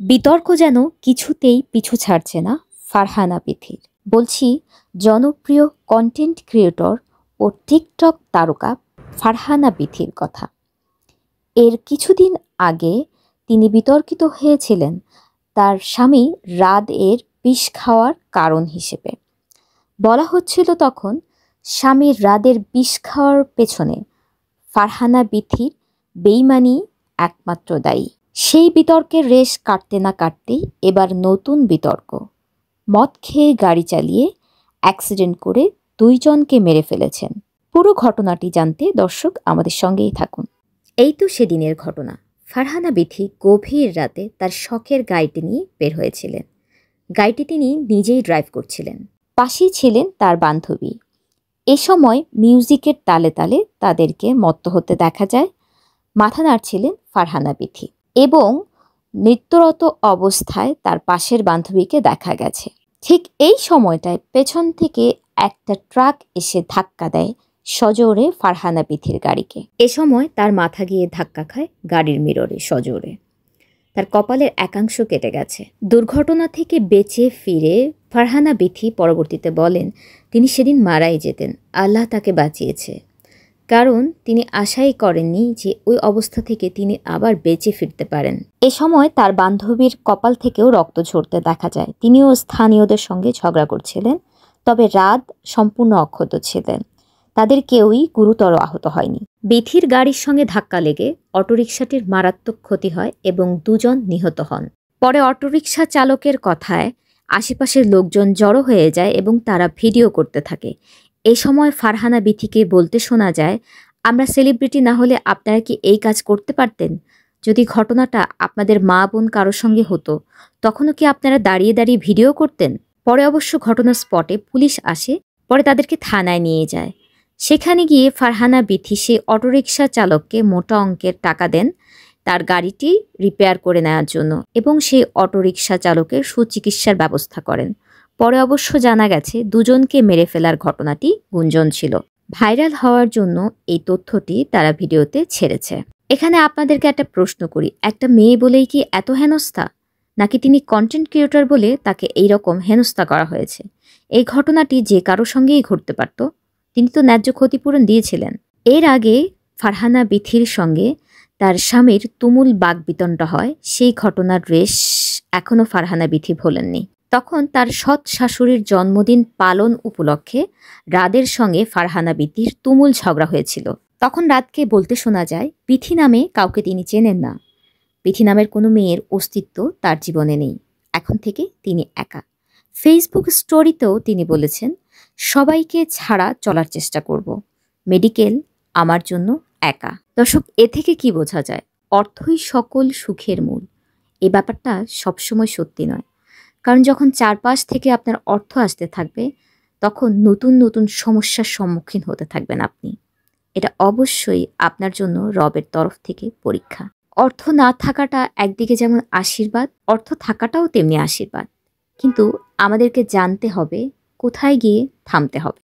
বিতর্ক যেন কিছুতেই পিছু ছাড়ছে না ফারহানা বিথির। বলছি জনপ্রিয় কন্টেন্ট ক্রিয়েটর ও টিকটক তারকা ফারহানা বিথির কথা। এর কিছুদিন আগে তিনি বিতর্কিত হয়েছিলেন তার স্বামী রাদ এর বিষ খাওয়ার কারণ হিসেবে। বলা হচ্ছিল তখন স্বামীর রাদের বিষ খাওয়ার পেছনে ফারহানা বিথির বেইমানি একমাত্র দায়ী। সেই বিতর্কের রেশ কাটতে না কাটতেই এবার নতুন বিতর্ক। মদ খেয়ে গাড়ি চালিয়ে অ্যাক্সিডেন্ট করে 2 জনকে মেরে ফেলেছেন। পুরো ঘটনাটি জানতে দর্শক আমাদের সঙ্গেই থাকুন। এই তো সেদিনের ঘটনা। ফারহানা বিথি গভীর রাতে তার শখের গাড়িটি নিয়ে বের হয়েছিলেন। গাড়িটি তিনি নিজেই ড্রাইভ করছিলেন। পাশেই ছিলেন তার বান্ধবী। এ সময় মিউজিকের তালে তালে তাদেরকে মত্ত হতে দেখা যায়। মাথা নাড়ছিলেন ফারহানা বিথি এবং নৃত্যরত অবস্থায় তার পাশের বান্ধবীকে দেখা গেছে। ঠিক এই সময়টায় পেছন থেকে একটা ট্রাক এসে ধাক্কা দেয় সজোরে ফারহানা বিথির গাড়িকে। এ সময় তার মাথা গিয়ে ধাক্কা খায় গাড়ির মিররে সজোরে। তার কপালের একাংশ কেটে গেছে। দুর্ঘটনা থেকে বেঁচে ফিরে ফারহানা বিথি পরবর্তীতে বলেন তিনি সেদিন মারাই যেতেন, আল্লাহ তাকে বাঁচিয়েছে। কারণ তিনি আশাই করেননি যে ওই অবস্থা থেকে তিনি আবার বেঁচে ফিরতে পারেন। এ সময় তার বান্ধবীর কপাল থেকেও রক্ত ঝরতে দেখা যায়। তিনিও স্থানীয়দের সঙ্গে ঝগড়া করছিলেন, তবে রাদ সম্পূর্ণ অক্ষত ছিলেন। তাদের কেউই গুরুতর আহত হয়নি। বিথির গাড়ির সঙ্গে ধাক্কা লেগে অটোরিকশাটির মারাত্মক ক্ষতি হয় এবং 2 জন নিহত হন। পরে অটোরিকশা চালকের কথায় আশেপাশের লোকজন জড়ো হয়ে যায় এবং তারা ভিডিও করতে থাকে। এই সময় ফারহানা বিথিকে বলতে শোনা যায়, আমরা সেলিব্রিটি না হলে আপনারা কি এই কাজ করতে পারতেন? যদি ঘটনাটা আপনাদের মা বোন কারোর সঙ্গে হতো তখনও কি আপনারা দাঁড়িয়ে দাঁড়িয়ে ভিডিও করতেন? পরে অবশ্য ঘটনার স্পটে পুলিশ আসে, পরে তাদেরকে থানায় নিয়ে যায়। সেখানে গিয়ে ফারহানা বিথি সেই অটোরিকশা চালককে মোটা অঙ্কের টাকা দেন তার গাড়িটি রিপেয়ার করে নেওয়ার জন্য এবং সেই অটোরিকশা চালকের সুচিকিৎসার ব্যবস্থা করেন। পরে অবশ্য জানা গেছে 2 জনকে মেরে ফেলার ঘটনাটি গুঞ্জন ছিল। ভাইরাল হওয়ার জন্য এই তথ্যটি তারা ভিডিওতে ছেড়েছে। এখানে আপনাদেরকে একটা প্রশ্ন করি, একটা মেয়ে বলেই কি এত হেনস্থা, নাকি তিনি কন্টেন্ট ক্রিয়েটর বলে তাকে এইরকম হেনস্থা করা হয়েছে? এই ঘটনাটি যে কারোর সঙ্গেই ঘটতে পারত, তিনি তো ন্যায্য ক্ষতিপূরণ দিয়েছিলেন। এর আগে ফারহানা বিথির সঙ্গে তার স্বামীর তুমুল বাকবিতণ্ডা হয়। সেই ঘটনার রেশ এখনও ফারহানা বিথি ভোলেননি। তখন তার সৎ শাশুড়ির জন্মদিন পালন উপলক্ষে রাদের সঙ্গে ফারহানা বিথির তুমুল ঝগড়া হয়েছিল। তখন রাদকে বলতে শোনা যায় বিথি নামে কাউকে তিনি চেনেন না। বিথি নামের কোনো মেয়ের অস্তিত্ব তার জীবনে নেই। এখন থেকে তিনি একা। ফেসবুক স্টোরিতেও তিনি বলেছেন, সবাইকে ছাড়া চলার চেষ্টা করব, মেডিকেল আমার জন্য একা। দর্শক, এ থেকে কি বোঝা যায়? অর্থই সকল সুখের মূল। এই ব্যাপারটা সবসময় সত্যি নয়। কারণ যখন চারপাশ থেকে আপনার অর্থ আসতে থাকবে তখন নতুন নতুন সমস্যার সম্মুখীন হতে থাকবেন আপনি। এটা অবশ্যই আপনার জন্য রবের তরফ থেকে পরীক্ষা। অর্থ না থাকাটা একদিকে যেমন আশীর্বাদ, অর্থ থাকাটাও তেমনি আশীর্বাদ। কিন্তু আমাদেরকে জানতে হবে কোথায় গিয়ে থামতে হবে।